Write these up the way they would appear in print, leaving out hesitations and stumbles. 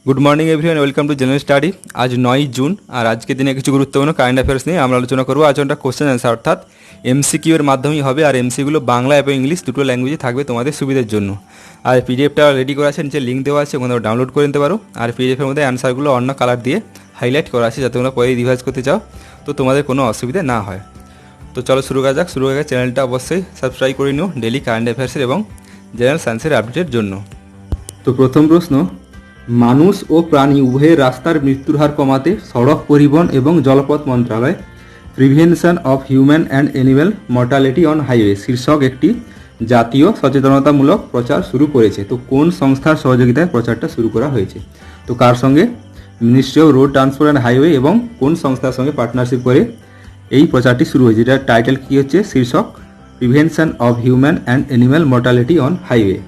Good morning everyone, welcome to general study. আজ 9 June আর আজকের দিনে কিছু গুরুত্বপূর্ণ কারেন্ট অ্যাফেয়ার্স নিয়ে আমরা আলোচনা করবো। আজ একটা কোশ্চেন অ্যান্সার অর্থাৎ এমসিকিউ এর মাধ্যমেই হবে, আর এমসিগুলো বাংলা এবং ইংলিশ দুটো ল্যাঙ্গুয়েজে থাকবে তোমাদের সুবিধার জন্য। আর পিডিএফটা রেডি করা আছে, নিচে লিঙ্ক দেওয়া আছে, ওখানে ডাউনলোড করে নিতে পারো। আর পিডিএফের মধ্যে অ্যান্সারগুলো অন্য কালার দিয়ে হাইলাইট করা আছে, যাতে তোমরা পরে রিভাইজ করতে চাও তো তোমাদের কোনো অসুবিধা না হয়। তো চলো শুরু করা যাক। শুরু হয়ে গেছে, চ্যানেলটা অবশ্যই সাবস্ক্রাইব করে নিও ডেলি কারেন্ট অ্যাফেয়ার্সের এবং জেনারেল সায়েন্সের আপডেটের জন্য। তো প্রথম প্রশ্ন, মানুষ ও প্রাণী উভয়ের রাস্তার মৃত্যুর হার কমাতে সড়ক পরিবহন এবং জলপথ মন্ত্রণালয় prevention of human and animal mortality on highway শীর্ষক একটি জাতীয় সচেতনতামূলক প্রচার শুরু করেছে। তো কোন সংস্থার সহযোগিতায় প্রচারটা শুরু করা হয়েছে? তো কার সঙ্গে? Ministry of road transport and highway এবং কোন সংস্থার সঙ্গে পার্টনারশিপ করে এই প্রচারটি শুরু হয়েছে? এটার টাইটেল কী হচ্ছে? শীর্ষক prevention of human and animal mortality on highway.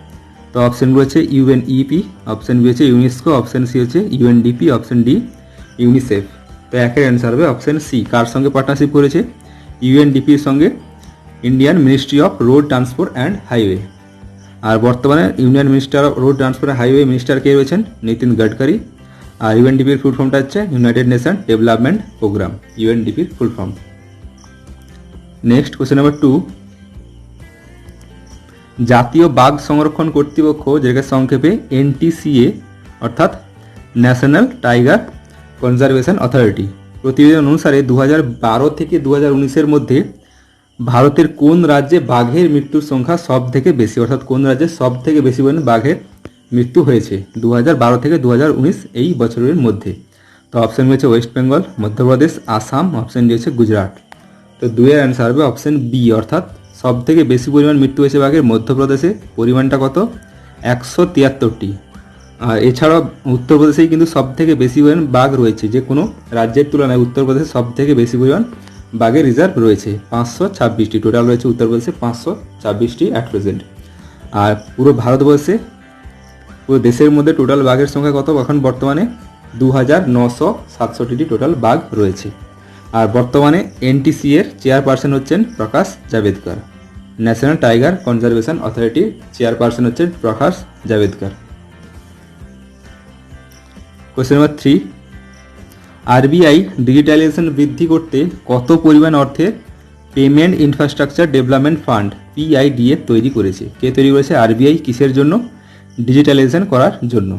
তো অপশানগুলো হচ্ছে ইউএনইপি, অপশান বি হচ্ছে ইউনেস্কো, অপশান সি হচ্ছে ইউএনডিপি, অপশান ডি ইউনিসেফ। তো একের অ্যান্সার হবে অপশান সি। কার সঙ্গে পার্টনারশিপ করেছে? ইউএনডিপির সঙ্গে Indian ministry of road transport and highway. আর বর্তমানে union minister of road transport and highway minister কে রয়েছেন? নিতিন গডকারি। আর ইউএনডিপির ফুল ফর্মটা হচ্ছে ইউনাইটেড নেশন ডেভেলপমেন্ট প্রোগ্রাম, ইউএনডিপির full form. Next question number 2, জাতীয় বাঘ সংরক্ষণ কর্তৃপক্ষ, যেটাকে সংক্ষেপে এনটিসিএ অর্থাৎ ন্যাশনাল টাইগার কনজারভেশন অথরিটি, প্রতিবেদন অনুসারে 2012 থেকে 2019-এর মধ্যে ভারতের কোন রাজ্যে বাঘের মৃত্যুর সংখ্যা সব থেকে বেশি, অর্থাৎ কোন রাজ্যে সব থেকে বেশি পরিমাণে বাঘের মৃত্যু হয়েছে 2012 থেকে 2019 এই বছরের মধ্যে? তো অপশান হচ্ছে West Bengal, Madhya Pradesh, Assam, option D হচ্ছে গুজরাট। তো দুইয়ের অ্যান্সার হবে অপশান বি, অর্থাৎ সব থেকে বেশি পরিমাণ মৃত্যু হয়েছে বাঘের মধ্যপ্রদেশে। পরিমাণটা কত? 173টি। আর এছাড়াও উত্তরপ্রদেশেই কিন্তু সব থেকে বেশি পরিমাণ বাঘ রয়েছে, যে কোনো রাজ্যের তুলনায় উত্তরপ্রদেশে সব থেকে বেশি পরিমাণ বাঘের রিজার্ভ রয়েছে, 526টি টোটাল রয়েছে উত্তরপ্রদেশে, 526টি অ্যাট প্রেজেন্ট। আর পুরো ভারতবর্ষে, পুরো দেশের মধ্যে টোটাল বাঘের সংখ্যা কত এখন বর্তমানে? 2967টি টোটাল বাঘ রয়েছে। আর বর্তমানে এনটিসি এর চেয়ারপারসন হচ্ছেন প্রকাশ জাভেদকর। ন্যাশনাল টাইগার কনজারভেশন অথরিটির চেয়ারপারসন হচ্ছেন প্রকাশ জাভেদকর। কোশ্চেন নাম্বার 3, আরবিআই ডিজিটালাইজেশন বৃদ্ধি করতে কত পরিমাণ অর্থের পেমেন্ট ইনফ্রাস্ট্রাকচার ডেভেলপমেন্ট ফান্ড পিআইডিএফ তৈরি করেছে? কে তৈরি করেছে? আরবিআই। কিসের জন্য? ডিজিটালাইজেশন করার জন্য।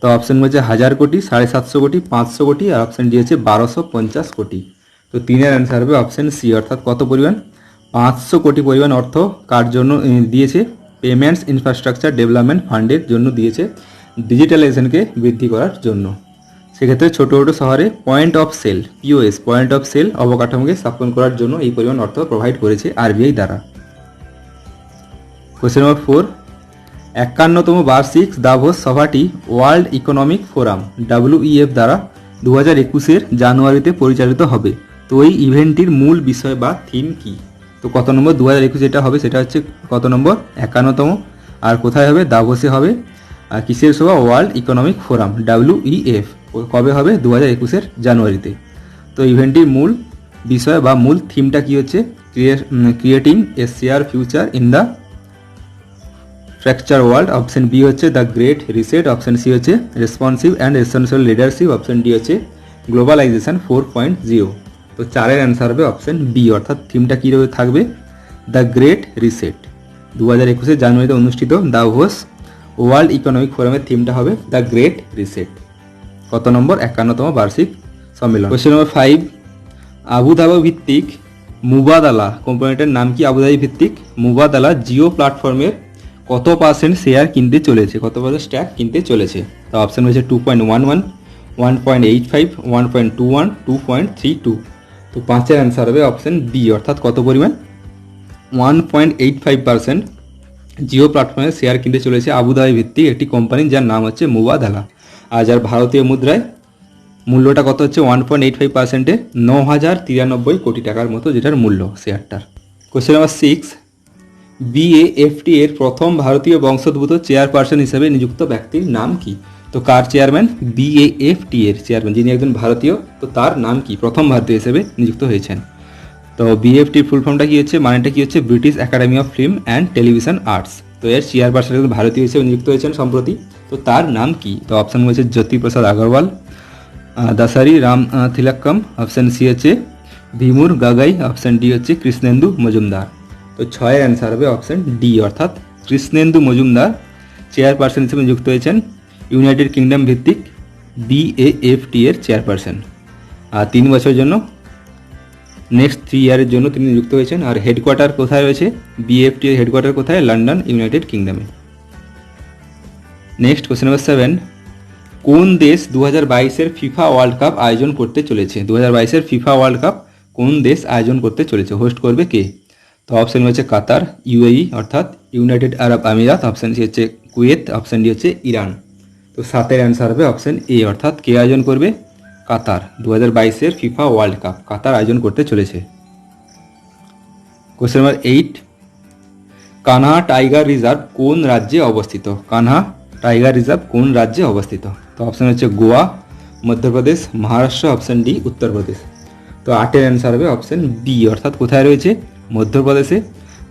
তো অপশান হচ্ছে 1000 কোটি, 750 কোটি, 500 কোটি, আর অপশান ডি হচ্ছে 1250 কোটি। তো তিনের অ্যান্সার হবে অপশান সি, অর্থাৎ কত পরিমাণ? 500 কোটি পরিমাণ অর্থ কার জন্য দিয়েছে? পেমেন্টস ইনফ্রাস্ট্রাকচার ডেভেলপমেন্ট ফান্ডের জন্য দিয়েছে, ডিজিটালাইজেশনকে বৃদ্ধি করার জন্য। সেক্ষেত্রে ছোটো ছোটো শহরে point of sale, POS point of sale অবকাঠামোকে স্থাপন করার জন্য এই পরিমাণ অর্থ প্রোভাইড করেছে আরবিআই দ্বারা। কোশ্চেন নম্বর 4, 51তম বার্ষিক দাভোস সভাটি ওয়ার্ল্ড ইকোনমিক ফোরাম WEF দ্বারা 2021-এর জানুয়ারিতে পরিচালিত হবে। তো এই ইভেন্টটির মূল বিষয় বা থিম কি? তো কত নম্বর? 2021 যেটা হবে সেটা হচ্ছে কত নম্বর? 51তম। আর কোথায় হবে? দাভোসে হবে। আর কিসের সভা? World economic forum WEF। কবে হবে? 2021-এর জানুয়ারিতে। তো ইভেন্টটির মূল বিষয় বা মূল থিমটা কি হচ্ছে? Creating a share future in the fracture world. Option B হচ্ছে the great reset, option C হচ্ছে responsive and essential leadership, option D হচ্ছে গ্লোবালাইজেশন 4.0। তো চারের অ্যান্সার হবে অপশন বি, অর্থাৎ থিমটা কী থাকবে? The great reset. 2021 জানুয়ারিতে অনুষ্ঠিত দাভোস ওয়ার্ল্ড ইকোনমিক ফোরামের থিমটা হবে দ্য গ্রেট রিসেট। কত নম্বর? 51তম বার্ষিক সম্মেলন। কোশ্চেন নম্বর 5, আবুধাবি ভিত্তিক মুবাদালা কোম্পানিটার নাম কি? আবুধাবি ভিত্তিক মুবাদালা জিও প্ল্যাটফর্মের কত পার্সেন্ট শেয়ার কিনতে চলেছে? কত পার্সেন্ট স্ট্যাক কিনতে চলেছে? তো অপশান হচ্ছে 2.11, 1.85, 1.21, 2.32। তো পাঁচের অ্যান্সার হবে অপশান বি, অর্থাৎ কত পরিমাণ? 1.85% জিও প্ল্যাটফর্মের শেয়ার কিনতে চলেছে আবুধাবি ভিত্তিক একটি কোম্পানি, যার নাম হচ্ছে মুবাদালা। আর যার ভারতীয় মুদ্রায় মূল্যটা কত হচ্ছে? 1.85%-এ 9,093 কোটি টাকার মতো যেটার মূল্য শেয়ারটার। কোশ্চেন নাম্বার 6, BAFT এর প্রথম ভারতীয় বংশোদ্ভূত চেয়ারপারসন হিসেবে নিযুক্ত ব্যক্তির নাম কি? তো কার চেয়ারম্যান? BAFT এর চেয়ারম্যান, যিনি একজন ভারতীয়, তো তার নাম কি? প্রথম ভারতীয় হিসেবে নিযুক্ত হয়েছেন। তো BAFT ফুল ফর্মটা কি হচ্ছে? মানেটা কি হচ্ছে? British academy of film and television arts. তো এর চেয়ারপারসন কিন্তু ভারতীয় হিসেবে নিযুক্ত হয়েছেন সম্প্রতি। তো তার নাম কি? তো অপশান হচ্ছে জ্যোতিপ্রসাদ আগরওয়াল, দাসারি রাম তিলকম, অপশান সি হচ্ছে ভীমুর গাগাই, অপশান ডি হচ্ছে কৃষ্ণেন্দু মজুমদার। তো 6 অ্যান্সার হবে অপশান ডি, অর্থাৎ কৃষ্ণেন্দু মজুমদার চেয়ারপারসন হিসেবে নিযুক্ত হয়েছেন ইউনাইটেড কিংডম ভিত্তিক BAFT এর চেয়ারপারসন। আর 3 বছরের জন্য, নেক্সট 3 ইয়ারের জন্য তিনি নিযুক্ত হয়েছেন। আর হেডকোয়ার্টার কোথায় রয়েছে? BAFT এর হেডকোয়ার্টার কোথায়? লন্ডন, ইউনাইটেড কিংডমে। নেক্সট কোশ্চেন নাম্বার 7, কোন দেশ 2022-এর ফিফা ওয়ার্ল্ড কাপ আয়োজন করতে চলেছে? 2022-এর ফিফা ওয়ার্ল্ড কাপ কোন দেশ আয়োজন করতে চলেছে? হোস্ট করবে কে? তো অপশান হচ্ছে কাতার, UAE অর্থাৎ ইউনাইটেড আরব আমিরাত, অপশান সি হচ্ছে কুয়েত, অপশান ডি হচ্ছে ইরান। তো 7-এর অ্যান্সার হবে অপশান এ, অর্থাৎ কে আয়োজন করবে? কাতার। 2022-এর ফিফা ওয়ার্ল্ড কাপ কাতার আয়োজন করতে চলেছে। Question number 8, Kanha tiger reserve কোন রাজ্যে অবস্থিত? কানহা টাইগার রিজার্ভ কোন রাজ্যে অবস্থিত? তো অপশান হচ্ছে গোয়া, মধ্যপ্রদেশ, মহারাষ্ট্র, অপশান ডি উত্তরপ্রদেশ। তো 8-এর অ্যান্সার হবে অপশান বি, অর্থাৎ কোথায় রয়েছে? মধ্যপ্রদেশে।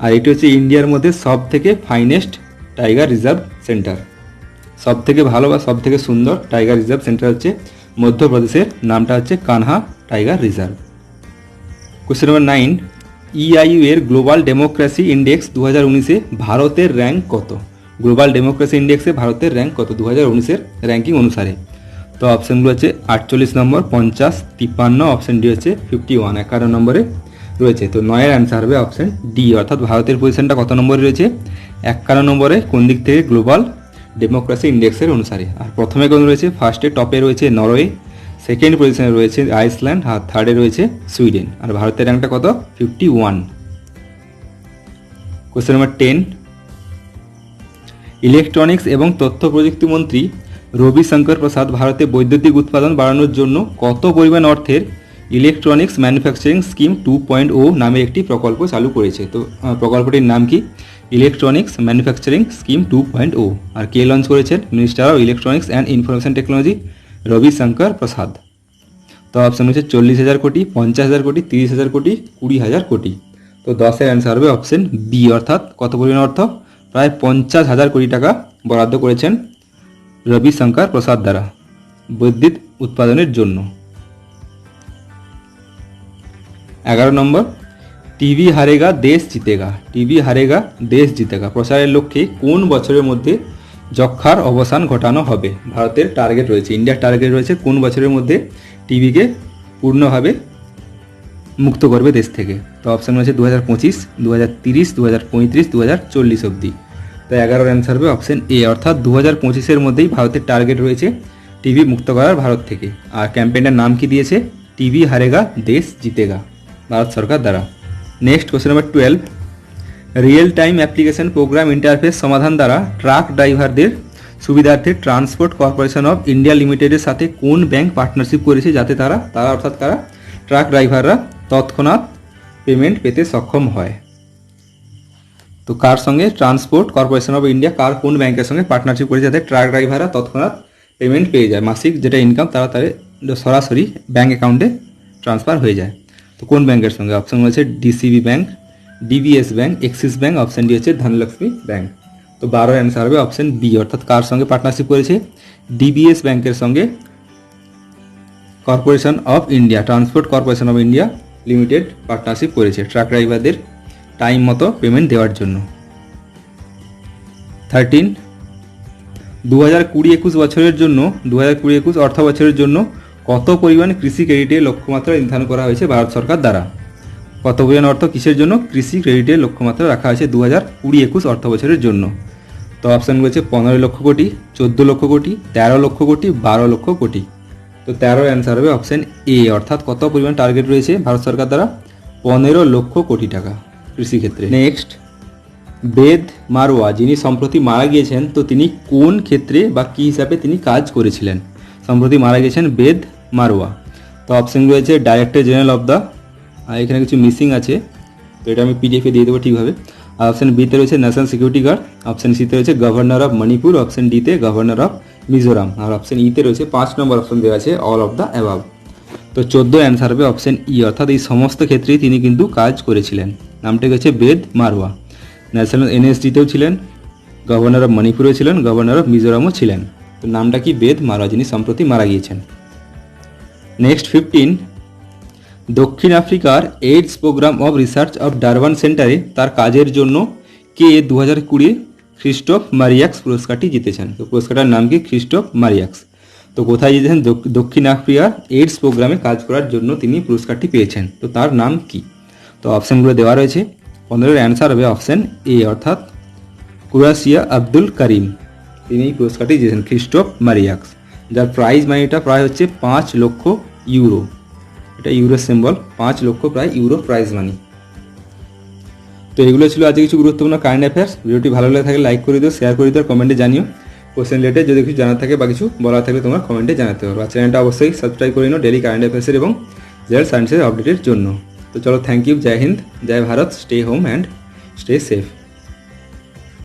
আর এটি হচ্ছে ইন্ডিয়ার মধ্যে সব থেকে ফাইনেস্ট টাইগার রিজার্ভ সেন্টার। সব থেকে ভালো বা সব থেকে সুন্দর টাইগার রিজার্ভ সেন্টার হচ্ছে মধ্যপ্রদেশের, নামটা হচ্ছে Kanha tiger reserve. Question number 9, EIU এর গ্লোবাল ডেমোক্রেসি ইন্ডেক্স 2019-এ ভারতের র্যাঙ্ক কত? গ্লোবাল ডেমোক্রেসি ইন্ডেক্সে ভারতের র্যাঙ্ক কত 2019-এর র্যাঙ্কিং অনুসারে? তো অপশানগুলো হচ্ছে 48 নম্বর, 50, 53, অপশান ডি হচ্ছে 51, 51 নম্বরে রয়েছে। তো 9-এর অ্যান্সার হবে অপশান ডি, অর্থাৎ ভারতের পজিশনটা কত নম্বরে রয়েছে? 51 নম্বরে। কোন দিক থেকে? গ্লোবাল ডেমোক্রেসি ইন্ডেক্সের অনুসারে। আর প্রথমে কোন রয়েছে? ফার্স্টে টপে রয়েছে নরওয়ে, সেকেন্ড পজিশনে রয়েছে আইসল্যান্ড, আর থার্ডে রয়েছে সুইডেন। আর ভারতের র্যাঙ্কটা কত? 51। কোশ্চেন নাম্বার 10, ইলেকট্রনিক্স এবং তথ্য প্রযুক্তি মন্ত্রী রবিশঙ্কর প্রসাদ ভারতে বৈদ্যুতিক উৎপাদন বাড়ানোর জন্য কত পরিমাণ অর্থের ইলেকট্রনিক্স ম্যানুফ্যাকচারিং স্কিম 2.0 নামে একটি প্রকল্প চালু করেছে? তো প্রকল্পটির নাম কি? Electronics manufacturing scheme 2.0। আর কে লঞ্চ করেছেন? Minister of electronics and information technology Ravishankar Prasad. তো অপশান হচ্ছে 40,000 কোটি, 50,000 কোটি, 30,000 কোটি, 20,000 কোটি। তো 10-এর অ্যান্সার হবে অপশান বি, অর্থাৎ কত পরিমাণ অর্থ? প্রায় 50,000 কোটি টাকা বরাদ্দ করেছেন রবিশঙ্কর প্রসাদ দ্বারা বৈদ্যুতিক উৎপাদনের জন্য। 11 নম্বর, টিভি হারেগা দেশ জিতেগা, টিভি হারেগা দেশ জিতেগা প্রচারের লক্ষ্যে কোন বছরের মধ্যে যক্ষ্মার অবসান ঘটানো হবে? ভারতের টার্গেট রয়েছে, ইন্ডিয়ার টার্গেট রয়েছে কোন বছরের মধ্যে টিভিকে পূর্ণভাবে মুক্ত করবে দেশ থেকে? তো অপশান রয়েছে 2025, 2030, 2035, 2040 অবধি। তো 11-এর অ্যান্সার হবে অপশান এ, অর্থাৎ 2025-এর মধ্যেই ভারতের টার্গেট রয়েছে টিভি মুক্ত করার ভারত থেকে। আর ক্যাম্পেইনটার নাম কি দিয়েছে? টিভি হারেগা দেশ জিতেগা, ভারত সরকার দ্বারা। Next question number 12, real time application program interface সমাধান দ্বারা ট্রাক ড্রাইভারদের সুবিধার্থে ট্রান্সপোর্ট কর্পোরেশন অফ ইন্ডিয়া লিমিটেডের সাথে কোন ব্যাংক পার্টনারশিপ করেছে যাতে তারা অর্থাৎ তারা ট্রাক ড্রাইভাররা তৎক্ষণাৎ পেমেন্ট পেতে সক্ষম হয়? তো কার সঙ্গে? ট্রান্সপোর্ট কর্পোরেশন অফ ইন্ডিয়া কোন ব্যাংকের সঙ্গে পার্টনারশিপ করেছে যাতে ট্রাক ড্রাইভাররা তৎক্ষণাৎ পেমেন্ট পেয়ে যায়? মাসিক যেটা ইনকাম তারা সরাসরি ব্যাংক অ্যাকাউন্টে ট্রান্সফার হয়ে যায়। তো কোন ব্যাংকের সঙ্গে? অপশন রয়েছে DCB bank, DBS bank, axis bank, option D হচ্ছে ধনলক্ষ্মী ব্যাংক। তো 12-এর অ্যান্সার হবে অপশন বি, অর্থাৎ কার সঙ্গে পার্টনারশিপ করেছে? DBS ব্যাংকের সঙ্গে corporation of India, transport corporation of India limited partnership করেছে ট্রাক ড্রাইভারদের টাইম মতো পেমেন্ট দেওয়ার জন্য। 13, 2020-21 বছরের জন্য 2020-21 অর্থ বছরের জন্য কত পরিমাণ কৃষি ক্রেডিটের লক্ষ্যমাত্রা নির্ধারণ করা হয়েছে ভারত সরকার দ্বারা? কত পরিমাণ অর্থ কিসের জন্য? কৃষি ক্রেডিটের লক্ষ্যমাত্রা রাখা হয়েছে 2020-21 অর্থ বছরের জন্য। তো অপশান রয়েছে 15 লক্ষ কোটি, 14 লক্ষ কোটি, 13 লক্ষ কোটি, 12 লক্ষ কোটি। তো 13-এর অ্যান্সার হবে অপশান এ, অর্থাৎ কত পরিমাণ টার্গেট রয়েছে ভারত সরকার দ্বারা? 15 লক্ষ কোটি টাকা কৃষিক্ষেত্রে। নেক্সট, বেদ মারওয়া যিনি সম্প্রতি মারা গিয়েছেন, তো তিনি কোন ক্ষেত্রে বা কী হিসাবে তিনি কাজ করেছিলেন? সম্প্রতি মারা গিয়েছেন বেদ মারওয়া। তো অপশান রয়েছে ডাইরেক্টর জেনারেল অফ দ্য, এখানে কিছু মিসিং আছে, তো এটা আমি পিডিএফে দিয়ে দেবো ঠিকভাবে। আর অপশান বিতে রয়েছে ন্যাশনাল সিকিউরিটি গার্ড, অপশান সিতে রয়েছে গভর্নর অফ মণিপুর, অপশান ডিতে গভর্নর অফ মিজোরাম, আর অপশান ইতে রয়েছে 5 নম্বর অপশান দেওয়া আছে অল অফ দ্য অ্যাবাভ। তো 14 অ্যান্সার হবে অপশান ই, অর্থাৎ এই সমস্ত ক্ষেত্রেই তিনি কিন্তু কাজ করেছিলেন। নামটা হচ্ছে বেদ মারওয়া। ন্যাশনাল NSDতেও ছিলেন, গভর্নর অফ মণিপুরও ছিলেন, গভর্নর অফ মিজোরামও ছিলেন। তো নামটা কি? বেদ মারা, যিনি সম্প্রতি মারা গিয়েছেন। নেক্সট 15, দক্ষিণ আফ্রিকার AIDS programme of research of Durban সেন্টারে তার কাজের জন্য কে 2020 খ্রিস্টোফ মারিয়াক্স পুরস্কারটি জিতেছেন? তো পুরস্কারটার নাম কি? খ্রিস্টোফ মারিয়াক্স। তো কোথায় জিতেছেন? দক্ষিণ আফ্রিকার এইডস প্রোগ্রামে কাজ করার জন্য তিনি পুরস্কারটি পেয়েছেন। তো তার নাম কি? তো অপশানগুলো দেওয়া রয়েছে। 15-এর অ্যান্সার হবে অপশান এ, অর্থাৎ কুরাসিয়া আব্দুল করিম। তিনি এই পুরস্কারটি জিতেছেন, খ্রিস্টোফ মারিয়াক্স, যার প্রাইজ মানিটা প্রায় হচ্ছে 5 লক্ষ ইউরো। এটা ইউরো সিম্বল, 5 লক্ষ প্রায় ইউরো প্রাইজ মানি। তো এগুলো ছিল আজকে কিছু গুরুত্বপূর্ণ কারেন্ট অ্যাফেয়ার্স। ভিডিওটি ভালো লাগে থাকলে লাইক করে দিও, শেয়ার করে দিও, কমেন্টে জানিও। কোশ্চেন রিলেটেড যদি কিছু জানার থাকে বা কিছু বলার থাকলে তোমরা কমেন্টে জানাতে পারো। আর চ্যানেলটা অবশ্যই সাবস্ক্রাইব করে নিও ডেলি কারেন্ট অ্যাফেয়ার্সের এবং জেনারেল সায়েন্সের আপডেটের জন্য। তো চলো, thank you, Jai Hind, Jai Bharat, stay home and stay safe.